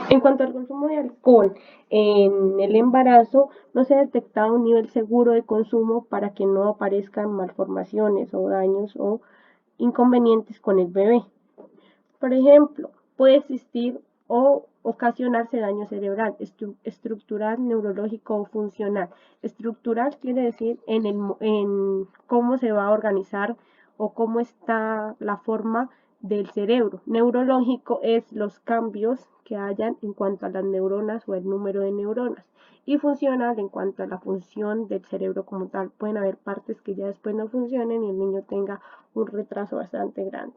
En cuanto al consumo de alcohol en el embarazo, no se ha detectado un nivel seguro de consumo para que no aparezcan malformaciones o daños o inconvenientes con el bebé. Por ejemplo, puede existir o ocasionarse daño cerebral, estructural, neurológico o funcional. Estructural quiere decir en cómo se va a organizar o cómo está la forma del cerebro. Neurológico es los cambios que hayan en cuanto a las neuronas o el número de neuronas. Y funcional en cuanto a la función del cerebro como tal. Pueden haber partes que ya después no funcionen y el niño tenga un retraso bastante grande.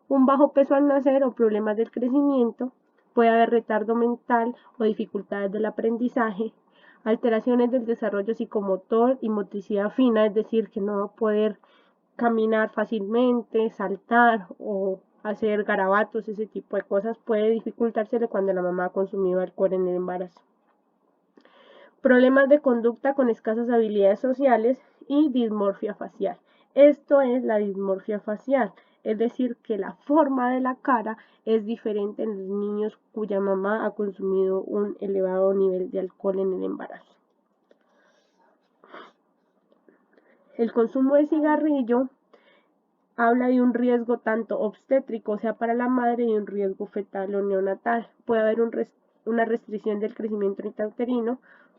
Un bajo peso al nacer o problemas del crecimiento, puede haber retardo mental o dificultades del aprendizaje, alteraciones del desarrollo psicomotor y motricidad fina, es decir, que no va a poder caminar fácilmente, saltar o hacer garabatos, ese tipo de cosas puede dificultársele cuando la mamá ha consumido alcohol en el embarazo. Problemas de conducta con escasas habilidades sociales y dismorfia facial. Esto es la dismorfia facial, es decir, que la forma de la cara es diferente en los niños cuya mamá ha consumido un elevado nivel de alcohol en el embarazo. El consumo de cigarrillo habla de un riesgo tanto obstétrico, o sea, para la madre, y un riesgo fetal o neonatal. Puede haber una restricción del crecimiento intrauterino,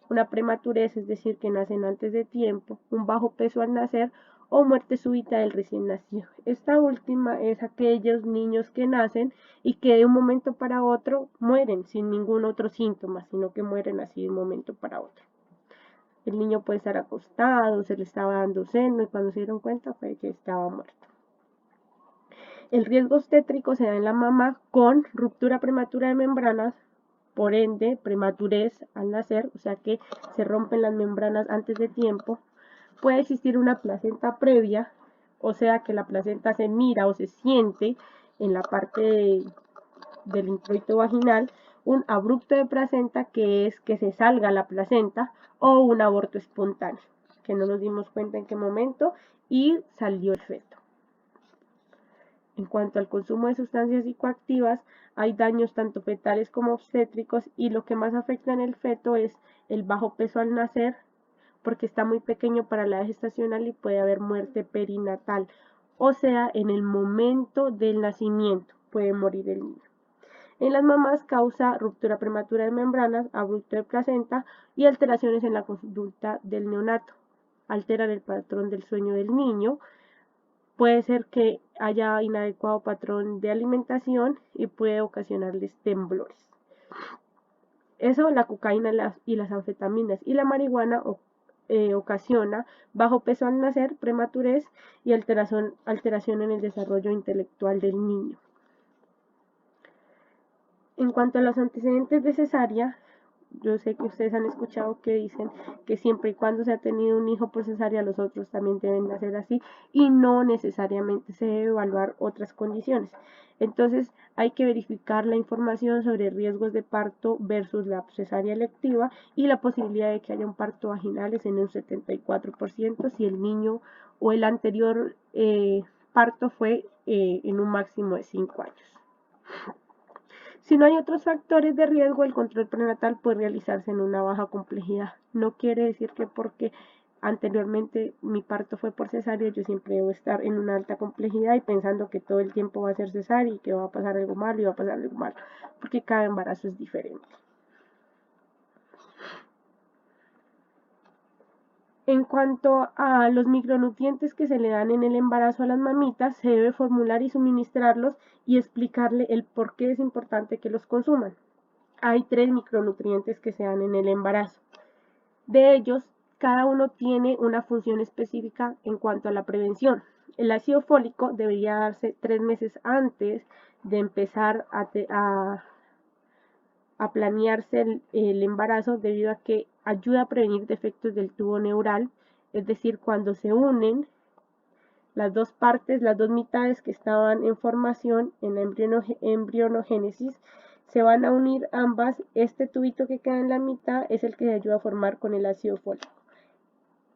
una prematurez, es decir, que nacen antes de tiempo, un bajo peso al nacer o muerte súbita del recién nacido. Esta última es aquellos niños que nacen y que de un momento para otro mueren sin ningún otro síntoma, sino que mueren así de un momento para otro. El niño puede estar acostado, se le estaba dando seno y cuando se dieron cuenta fue que estaba muerto. El riesgo obstétrico se da en la mamá con ruptura prematura de membranas, por ende, prematurez al nacer, o sea que se rompen las membranas antes de tiempo. Puede existir una placenta previa, o sea que la placenta se mira o se siente en la parte del introito vaginal, un abrupto de placenta, que es que se salga la placenta, o un aborto espontáneo, que no nos dimos cuenta en qué momento y salió el feto. En cuanto al consumo de sustancias psicoactivas, hay daños tanto fetales como obstétricos y lo que más afecta en el feto es el bajo peso al nacer, porque está muy pequeño para la edad gestacional y puede haber muerte perinatal, o sea, en el momento del nacimiento puede morir el niño. En las mamás causa ruptura prematura de membranas, abrupto de placenta y alteraciones en la conducta del neonato. Alteran el patrón del sueño del niño. Puede ser que haya inadecuado patrón de alimentación y puede ocasionarles temblores. Eso, la cocaína y las anfetaminas y la marihuana ocasiona bajo peso al nacer, prematurez y alteración en el desarrollo intelectual del niño. En cuanto a los antecedentes de cesárea, yo sé que ustedes han escuchado que dicen que siempre y cuando se ha tenido un hijo por cesárea, los otros también deben nacer así, y no necesariamente se debe evaluar otras condiciones. Entonces hay que verificar la información sobre riesgos de parto versus la cesárea electiva y la posibilidad de que haya un parto vaginal es en un 74% si el niño o el anterior parto fue en un máximo de 5 años. Si no hay otros factores de riesgo, el control prenatal puede realizarse en una baja complejidad. No quiere decir que porque anteriormente mi parto fue por cesárea, yo siempre debo estar en una alta complejidad y pensando que todo el tiempo va a ser cesárea y que va a pasar algo malo y va a pasar algo malo, porque cada embarazo es diferente. En cuanto a los micronutrientes que se le dan en el embarazo a las mamitas, se debe formular y suministrarlos y explicarle el por qué es importante que los consuman. Hay 3 micronutrientes que se dan en el embarazo. De ellos, cada uno tiene una función específica en cuanto a la prevención. El ácido fólico debería darse 3 meses antes de empezar a planearse el embarazo, debido a que ayuda a prevenir defectos del tubo neural, es decir, cuando se unen las dos partes, las dos mitades que estaban en formación en la embrionogénesis, se van a unir ambas. Este tubito que queda en la mitad es el que ayuda a formar con el ácido fólico.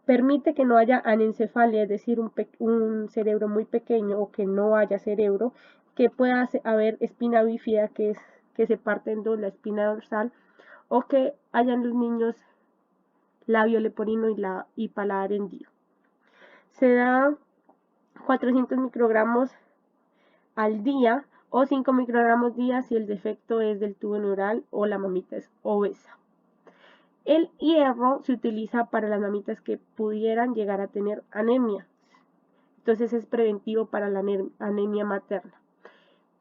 Permite que no haya anencefalia, es decir, un cerebro muy pequeño o que no haya cerebro, que pueda haber espina bífida, que que se parte en dos la espina dorsal, o que hayan los niños labio leporino y paladar hendido. Se da 400 microgramos al día o 5 microgramos día si el defecto es del tubo neural o la mamita es obesa. El hierro se utiliza para las mamitas que pudieran llegar a tener anemia. Entonces es preventivo para la anemia materna.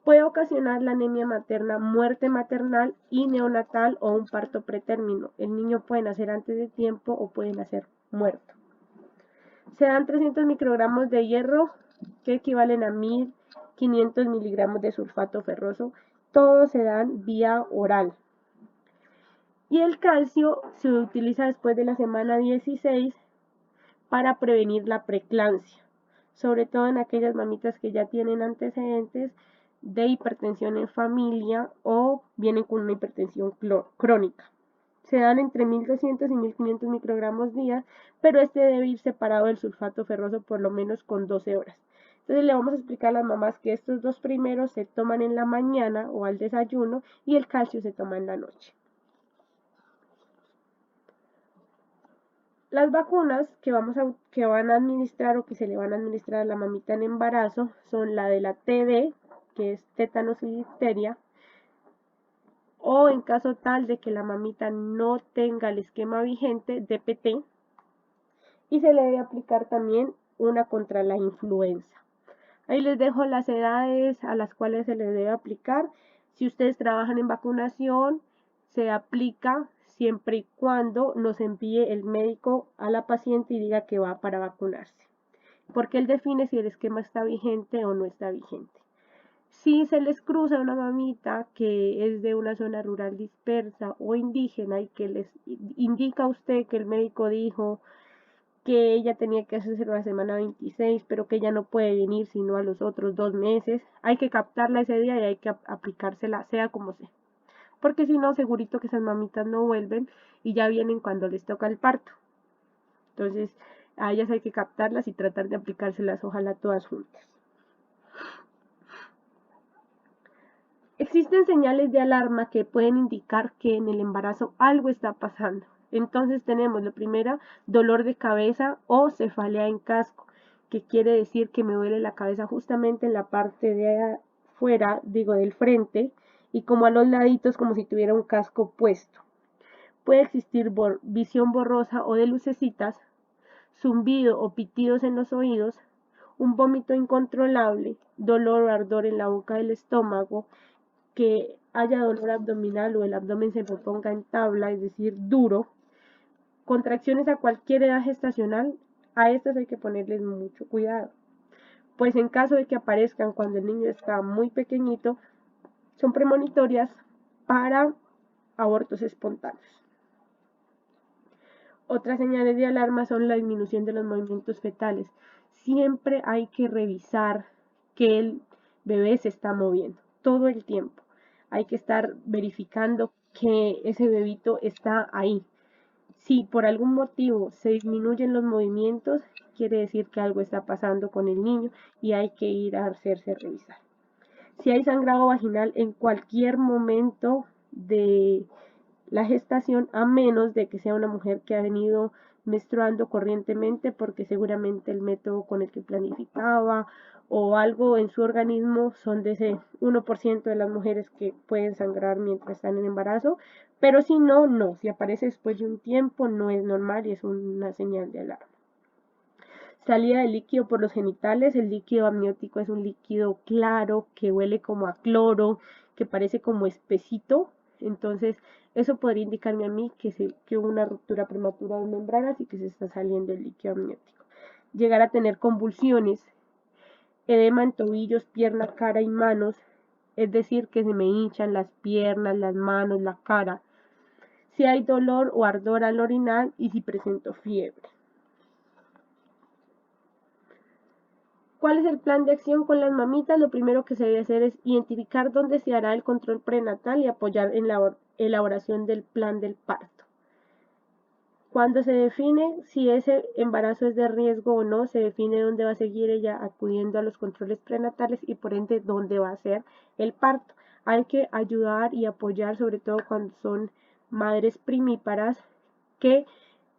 Puede ocasionar la anemia materna muerte maternal y neonatal o un parto pretérmino. El niño puede nacer antes de tiempo o puede nacer muerto. Se dan 300 microgramos de hierro que equivalen a 1500 miligramos de sulfato ferroso. Todos se dan vía oral. Y el calcio se utiliza después de la semana 16 para prevenir la preeclampsia, sobre todo en aquellas mamitas que ya tienen antecedentes de hipertensión en familia o vienen con una hipertensión crónica. Se dan entre 1200 y 1500 microgramos día, pero este debe ir separado del sulfato ferroso por lo menos con 12 horas. Entonces le vamos a explicar a las mamás que estos dos primeros se toman en la mañana o al desayuno y el calcio se toma en la noche. Las vacunas que van a administrar o que se le van a administrar a la mamita en embarazo son la de la TB, que es tétanos y difteria, o en caso tal de que la mamita no tenga el esquema vigente, DPT, y se le debe aplicar también una contra la influenza. Ahí les dejo las edades a las cuales se les debe aplicar. Si ustedes trabajan en vacunación, se aplica siempre y cuando nos envíe el médico a la paciente y diga que va para vacunarse, porque él define si el esquema está vigente o no está vigente. Si se les cruza una mamita que es de una zona rural dispersa o indígena y que les indica a usted que el médico dijo que ella tenía que hacerse la semana 26, pero que ella no puede venir sino a los otros 2 meses, hay que captarla ese día y hay que aplicársela sea como sea, porque si no, segurito que esas mamitas no vuelven y ya vienen cuando les toca el parto. Entonces, a ellas hay que captarlas y tratar de aplicárselas, ojalá todas juntas. Existen señales de alarma que pueden indicar que en el embarazo algo está pasando. Entonces tenemos la primera, dolor de cabeza o cefalea en casco, que quiere decir que me duele la cabeza justamente en la parte de afuera, del frente, y como a los laditos como si tuviera un casco puesto. Puede existir visión borrosa o de lucecitas, zumbido o pitidos en los oídos, un vómito incontrolable, dolor o ardor en la boca del estómago, que haya dolor abdominal o el abdomen se ponga en tabla, es decir, duro, contracciones a cualquier edad gestacional, a estas hay que ponerles mucho cuidado, pues en caso de que aparezcan cuando el niño está muy pequeñito, son premonitorias para abortos espontáneos. Otras señales de alarma son la disminución de los movimientos fetales. Siempre hay que revisar que el bebé se está moviendo todo el tiempo. Hay que estar verificando que ese bebito está ahí. Si por algún motivo se disminuyen los movimientos, quiere decir que algo está pasando con el niño y hay que ir a hacerse revisar. Si hay sangrado vaginal en cualquier momento de la gestación, a menos de que sea una mujer que ha venido menstruando corrientemente, porque seguramente el método con el que planificaba o algo en su organismo son de ese 1% de las mujeres que pueden sangrar mientras están en embarazo, pero si no, no, si aparece después de un tiempo no es normal y es una señal de alarma. Salida de líquido por los genitales. El líquido amniótico es un líquido claro que huele como a cloro, que parece como espesito. Entonces, eso podría indicarme a mí que hubo una ruptura prematura de membranas y que se está saliendo el líquido amniótico. Llegar a tener convulsiones, edema en tobillos, pierna, cara y manos, es decir, que se me hinchan las piernas, las manos, la cara. Si hay dolor o ardor al orinar y si presento fiebre. ¿Cuál es el plan de acción con las mamitas? Lo primero que se debe hacer es identificar dónde se hará el control prenatal y apoyar en la elaboración del plan del parto. Cuando se define si ese embarazo es de riesgo o no, se define dónde va a seguir ella acudiendo a los controles prenatales y por ende dónde va a ser el parto. hay que ayudar y apoyar, sobre todo cuando son madres primíparas, que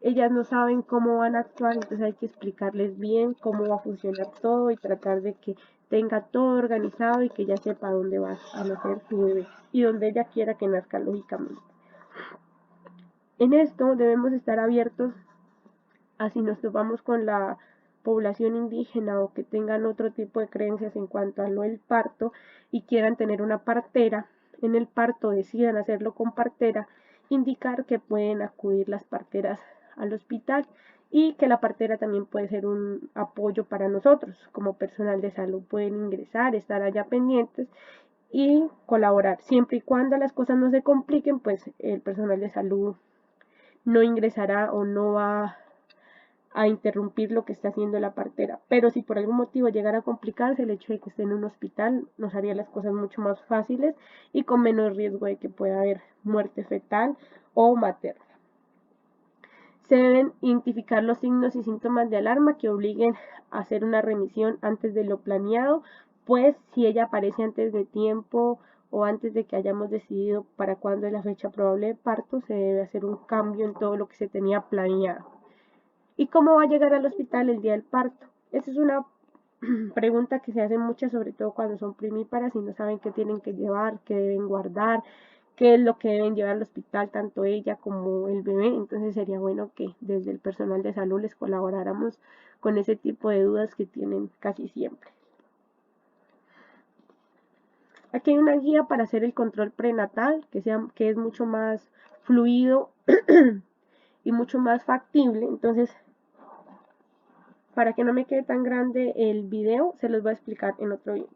ellas no saben cómo van a actuar, entonces hay que explicarles bien cómo va a funcionar todo y tratar de que tenga todo organizado y que ella sepa dónde va a nacer su bebé y donde ella quiera que nazca, lógicamente. En esto debemos estar abiertos a si nos topamos con la población indígena o que tengan otro tipo de creencias en cuanto a lo del parto y quieran tener una partera, en el parto decidan hacerlo con partera, indicar que pueden acudir las parteras al hospital y que la partera también puede ser un apoyo para nosotros como personal de salud. Pueden ingresar, estar allá pendientes y colaborar. Siempre y cuando las cosas no se compliquen, pues el personal de salud no ingresará o no va a interrumpir lo que está haciendo la partera. Pero si por algún motivo llegara a complicarse, el hecho de que esté en un hospital nos haría las cosas mucho más fáciles y con menos riesgo de que pueda haber muerte fetal o materna. Se deben identificar los signos y síntomas de alarma que obliguen a hacer una remisión antes de lo planeado, pues si ella aparece antes de tiempo o antes de que hayamos decidido para cuándo es la fecha probable de parto, se debe hacer un cambio en todo lo que se tenía planeado. ¿Y cómo va a llegar al hospital el día del parto? Esa es una pregunta que se hace muchas, sobre todo cuando son primíparas y no saben qué tienen que llevar, qué deben guardar, qué es lo que deben llevar al hospital, tanto ella como el bebé. Entonces sería bueno que desde el personal de salud les colaboráramos con ese tipo de dudas que tienen casi siempre. Aquí hay una guía para hacer el control prenatal, que es mucho más fluido y mucho más factible. Entonces, para que no me quede tan grande el video, se los voy a explicar en otro video.